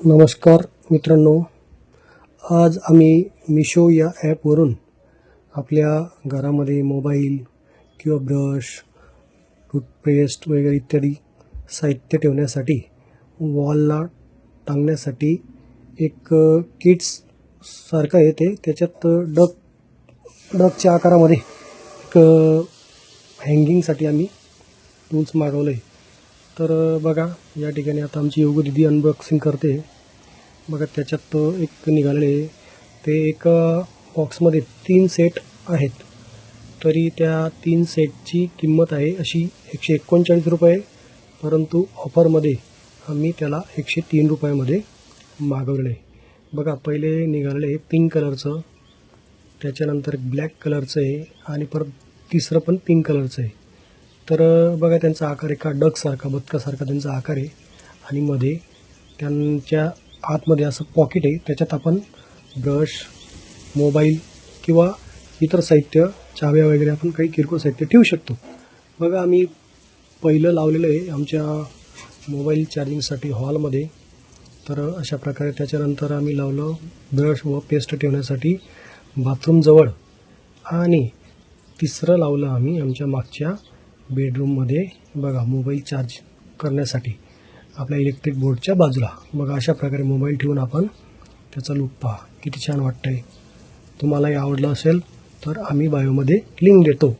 नमस्कार मित्रांनो, आज आम्ही मिशो या ॲपवरून आपल्या घरामध्ये मोबाईल किंवा ब्रश, टूथपेस्ट वगैरे इत्यादी साहित्य ठेवण्यासाठी वॉलला टांगण्यासाठी एक किट्स सारखं येते. त्याच्यात डकच्या आकारामध्ये एक हँगिंगसाठी आम्ही टूल्स मागवलं आहे. तर बघा, या ठिकाणी आता आमची योगू दीदी अनबॉक्सिंग करते. बघा, त्याच्यात एक निघालेले ते एक बॉक्समध्ये 3 सेट आहेत. तरी त्या 3 सेटची किंमत आहे अशी 139 रुपये, परंतु ऑफरमध्ये आम्ही त्याला 103 रुपयामध्ये मागवलेलं आहे. बघा, पहिले निघालेले पिंक कलरचं, त्याच्यानंतर ब्लॅक कलरचं आहे आणि परत तिसरं पण पिंक कलरचं आहे. तर बघा, त्यांचा आकार एका डकसारखा, बदकासारखा त्यांचा आकार आहे आणि मध्ये त्यांच्या आतमध्ये असं पॉकेट आहे. त्याच्यात आपण ब्रश, मोबाईल किंवा इतर साहित्य, चाव्या वगैरे आपण काही किरकोळ साहित्य ठेवू शकतो. बघा, आम्ही पहिलं लावलेलं आहे आमच्या मोबाईल चार्जिंगसाठी हॉलमध्ये. तर अशा प्रकारे त्याच्यानंतर आम्ही लावलं ब्रश व पेस्ट ठेवण्यासाठी बाथरूमजवळ, आणि तिसरं लावलं आम्ही आमच्या मागच्या बेडरूममध्ये. बघा, मोबाईल चार्ज करण्यासाठी आपल्या इलेक्ट्रिक बोर्डच्या बाजूला. बघा, अशा प्रकारे मोबाईल ठेवून आपण त्याचा लूक पहा, किती छान वाटतं आहे. तुम्हालाही आवडलं असेल तर आम्ही बायोमध्ये लिंक देतो.